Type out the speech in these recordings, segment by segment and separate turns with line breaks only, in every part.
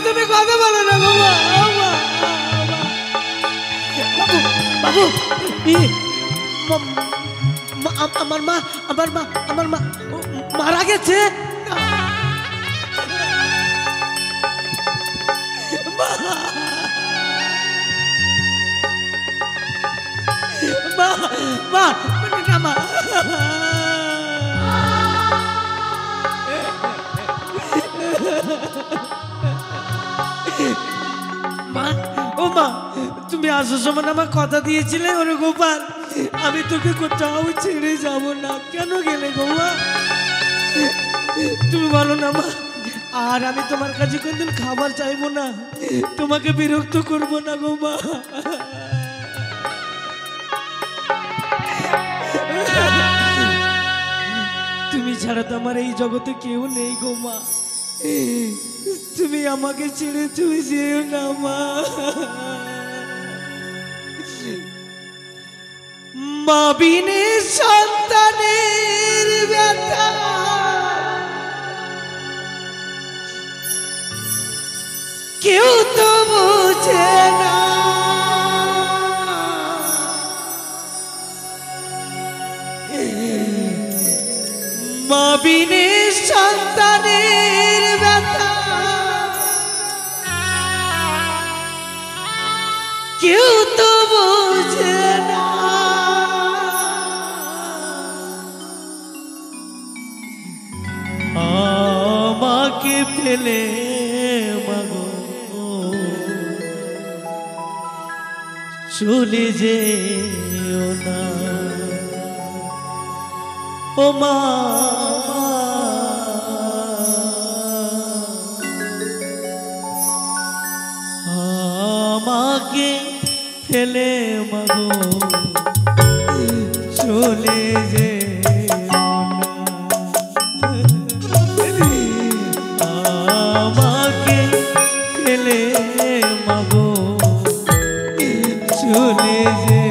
তুমি কথা বলো না গো মা। বাবু আমার মা মারা গেছে। তুমি আসার সময় আমার কথা দিয়েছিলে ওরে গোপাল, আমি তোকে কোথাও ছেড়ে যাব না। কেন গেলে গো মা? তুমি বলো না মা, আর আমি তোমার কাছে কোনদিন খাবার চাইবো না, তোমাকে বিরক্ত করবো না গো মা। তুমি ছাড়া তো আমার এই জগতে কেউ নেই গো মা। তুমি আমাকে ছেড়ে তুমি যেও না মা। মা বিনে সন্তানের ব্যথা কেউ তো বোঝে না। মা বিনে সন্তানের ব্যথা কেউ তো বোঝে না। আমাকে ফেলে মাগো চলে যেও না ও মা। আমাকে ফেলে মাগো চলে যেও না। আমাকে ফেলে মাগো চলে যেও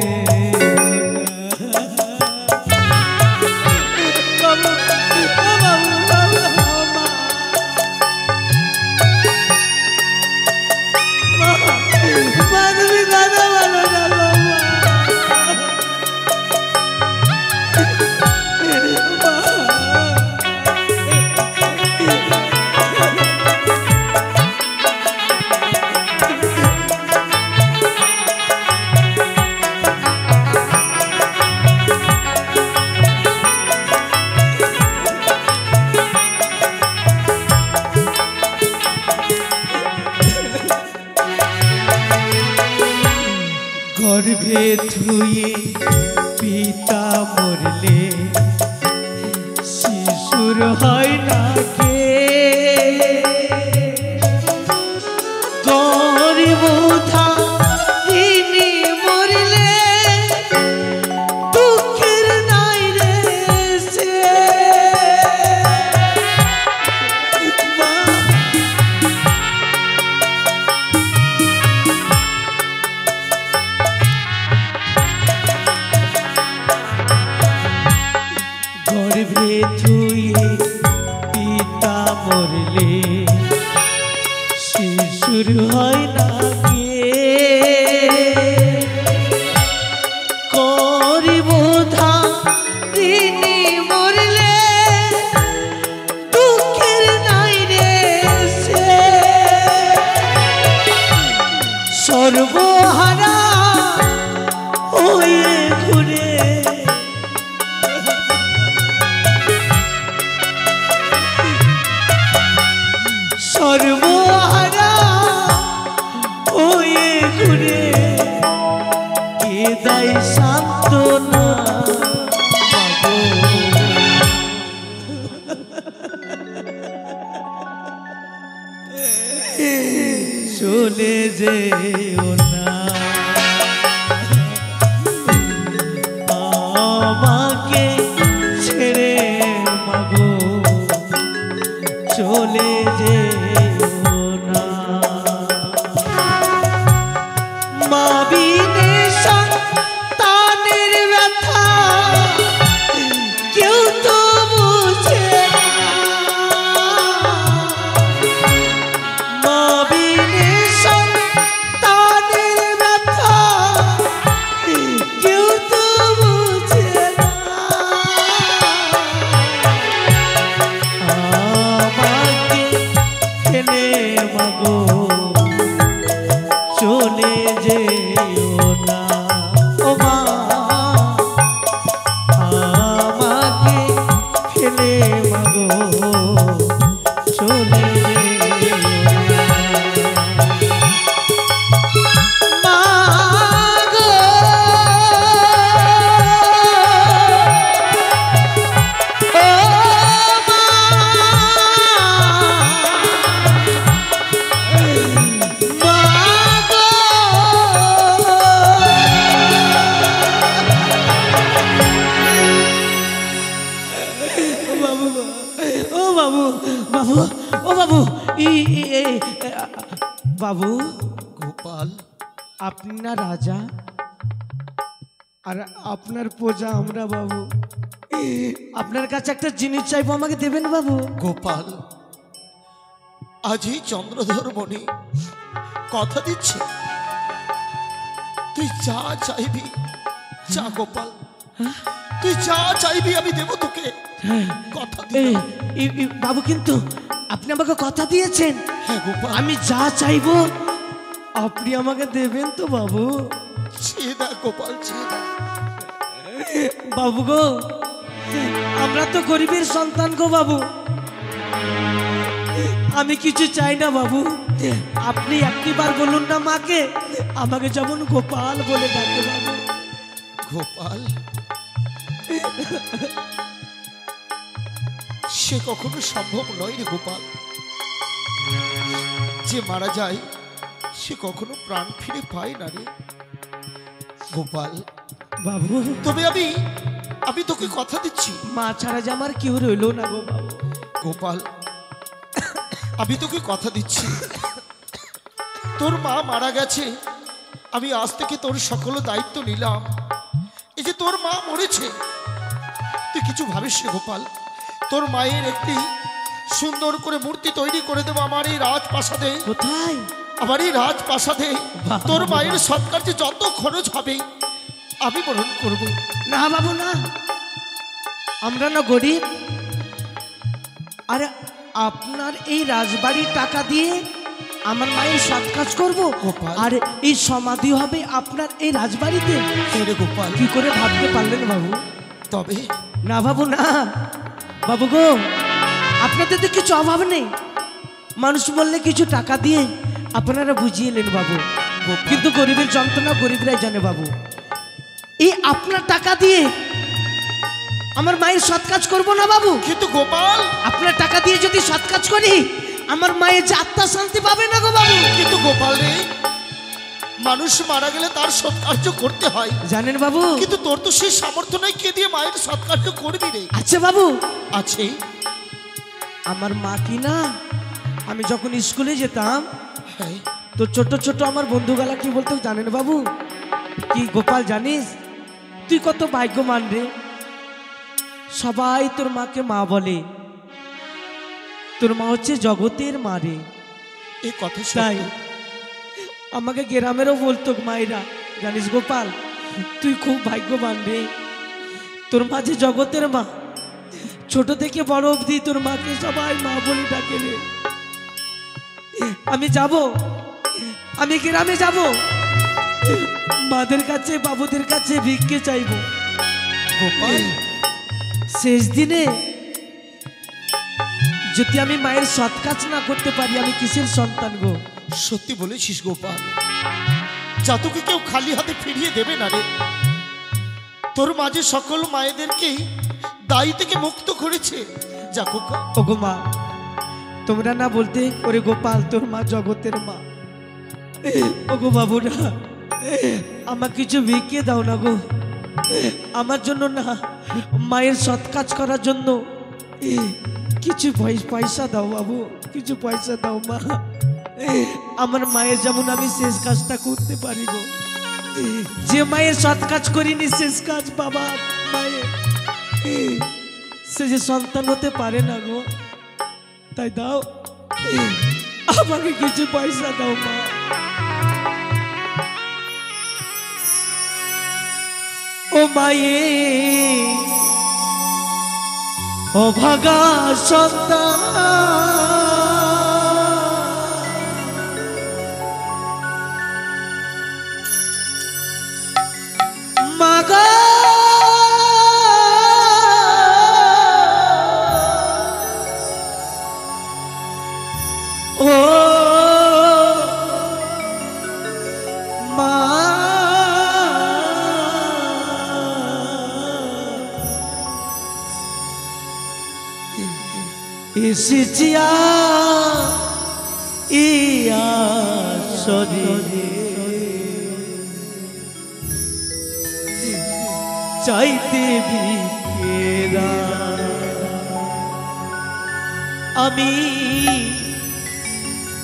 গর্ভে ধুয়ে পিতা মরলে শিশুর হয় না কে। গর্ভবধা তিনি মরলে দুঃখের নাই রে সে। গর্ভে ধুয়ে পিতা মরলে শিশুর হয় না কে। গর্ভবধা তিনি মরলে দুঃখের নাই রে সে। সর্বহারা হয়ে ঘুরে সর্বহারা হয়ে ঘুরে কে দেয় সান্ত্বনা চলে যেও না। আমাকে ছেড়ে মাগো চলে যেও না। মা বিনে সন্তানের ব্যথা কেউ তো বুঝে ফেলে মাগো চলে যেও না ও মা আমাকে ফেলে মাগো চলে যেও না মাগো বাবু
গোপাল,
আপনি না রাজা আর আপনার প্রজা আমরা বাবু আপনার কাছে একটা জিনিস চাইবো আমাকে দেবেন বাবু
গোপাল, আজই চন্দ্রধর মণি কথা দিচ্ছে তুই যা চাইবি যা গোপাল, তুই যা চাইবি আমি দেব তোকে, কথা দিলাম।
বাবু কিন্তু আপনি আমাকে কথা দিয়েছেন
হ্যাঁ গোপাল,
আমি যা চাইবো আপনি আমাকে দেবেন তো বাবু
চেয়ে দেখ গোপাল, চেয়ে দেখ।
বাবু গো আমরা তো গরিবের সন্তান গো বাবু আমি কিছু চাই না বাবু আপনি একটিবার বলুন না মাকে আমাকে যেমন গোপাল বলে ডাকে বাবু
গোপাল, সে কখনো সম্ভব নয় রে গোপাল, যে মারা যায় সে কখনো প্রাণ ফিরে পায় না রে গোপাল।
বাবু
তবে আমি তোকে কথা দিচ্ছি,
মা ছাড়া যে আমার কেউ রইলো না গো বাবু
গোপাল আমি তোকে কথা দিচ্ছি, তোর মা মারা গেছে, আমি আজ থেকে তোর সকল দায়িত্ব নিলাম। এই যে তোর মা মরেছে তুই কিছু ভাবিস রে গোপাল, তোর মায়ের একটি সুন্দর করে মূর্তি তৈরি করে দেবো আমার এই রাজপ্রাসাদে।
কোথায়?
আমার এই রাজপ্রাসাদে তোর মায়ের সৎকার্যে যত খরচ হবে আমি বরণ করব।
না বাবু না, আমরা না গরিব, আর আপনার এই রাজবাড়ির টাকা দিয়ে আমার মায়ের সৎ কাজ করবো আর এই সমাধি হবে আপনার এই রাজবাড়িতে।
গোপাল
কি করে ভাবতে পারলেন বাবু?
তবে
না বাবু না, বাবু গো আপনাদের তো কিছু অভাব নেই, মানুষ বললে কিছু টাকা দিয়ে আপনারা বুঝিয়ে এলেন বাবু, কিন্তু গরিবের যন্ত্রণা গরিবরাই জানে বাবু। এই আপনার টাকা দিয়ে আমার মায়ের সৎ কাজ করবো না বাবু,
কিন্তু গোপাল
আপনার টাকা দিয়ে যদি সৎ কাজ করি আমার মায়ের যে আত্মা শান্তি পাবে না গো বাবু।
কিন্তু গোপাল রে, মানুষ মারা গেলে তার সৎকার্য করতে হয়
জানেন বাবু,
কিন্তু তোর তো সেই সামর্থ্য নাই, কে দিয়ে মায়ের সৎকার্য করবি রে?
আচ্ছা বাবু
আছে,
আমার মা কি না আমি যখন স্কুলে যেতাম
হ্যাঁ
তো ছোট ছোট আমার বন্ধুগুলা কি বলতো জানেন বাবু? কি গোপাল জানিস তুই কত ভাগ্যবান রে, সবাই তোর মাকে মা বলে, তোর মা হচ্ছে জগতের মা রে।
এই কথা
তাই
সত্যি।
আমাকে গ্রামেরও বলতো মায়েরা, জানিস গোপাল তুই খুব ভাগ্যবান রে, তোর মা যে জগতের মা, ছোট থেকে বড় অবধি তোর মাকে সবাই মা বলে ডাকে রে। আমি যাব, আমি গ্রামে যাব, মাদের কাছে বাবুদের কাছে ভিক্ষে চাইব
গোপাল
শেষ দিনে যদি আমি মায়ের সৎ কাজ না করতে পারি আমি কিসের সন্তান গো?
সত্যি বলেছিস গোপাল, যা তোকে কেউ খালি হাতে ফিরিয়ে দেবে না রে। তোর মাঝে সকল মায়েদেরকেই দায়ী থেকে মুক্ত করেছে। যা খোকা,
ওগো মা, তোমরা না বলতে ওরে গোপাল তোর মা জগতের মা। ওগো বাবুরা, আমার কিছু ভিক্ষে দাও না গো, আমার জন্য না, মায়ের সৎ কাজ করার জন্য কিছু পয়সা দাও বাবু, কিছু পয়সা দাও মা, আমার মায়ের যেমন আমি শেষ কাজটা করতে পারি গো। যে মায়ের সৎ কাজ করিনি শেষ কাজ বাবা মায়ের, সে যে সন্তান হতে পারে না গো। তাই দাও, আমাকে কিছু পয়সা দাও মা। ও মায়ে ও ভাগা সন্তান, ও মা এসেছি ইয়া শরীরে চাইতে ভিকেরা আমি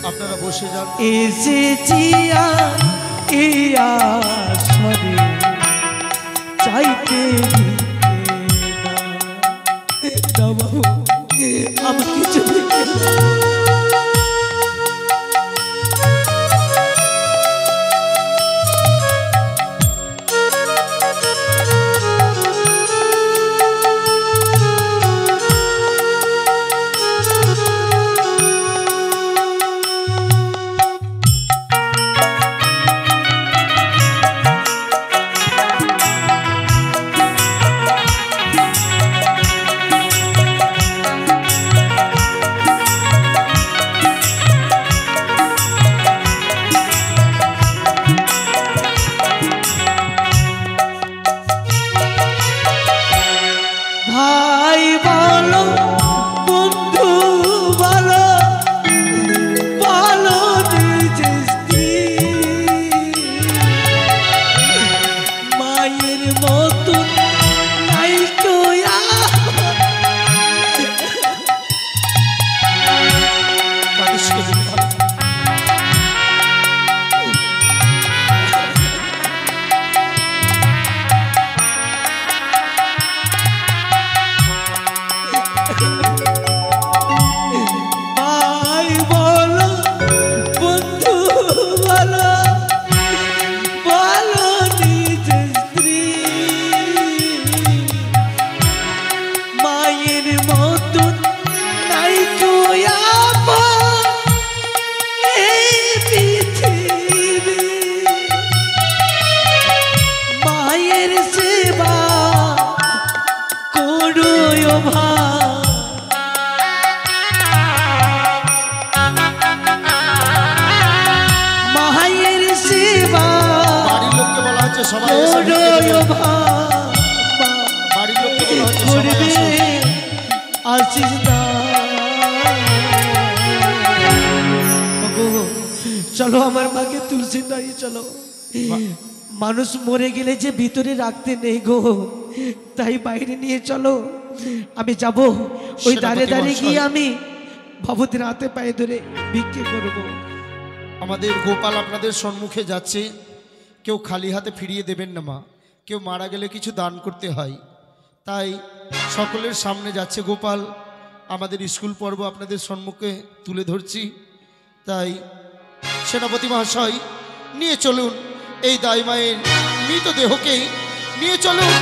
আপনারা বসে যান।
এসেছি ইয়া শরীরে চাইতে ভিকেরা দাও বাবু আমার কিছু চলো আমার মাকে তুলসী নাই চলো মানুষ মরে গেলে যে ভিতরে রাখতে নেই গো তাই বাইরে নিয়ে চলো আমি যাব ওই দাঁড়ে দাঁড়িয়ে গিয়ে আমি ভবতের হাতে পায়ে ধরে ভিক্ষে করব
আমাদের গোপাল আপনাদের সম্মুখে যাচ্ছে কেউ খালি হাতে ফিরিয়ে দেবেন না মা কেউ মারা গেলে কিছু দান করতে হয় তাই সকলের সামনে যাচ্ছে গোপাল আমাদের স্কুল পর্ব আপনাদের সম্মুখে তুলে ধরছি তাই সেনাপতি মহাশয় নিয়ে চলুন এই দাই মায়ের মৃতদেহকে নিয়ে চলুন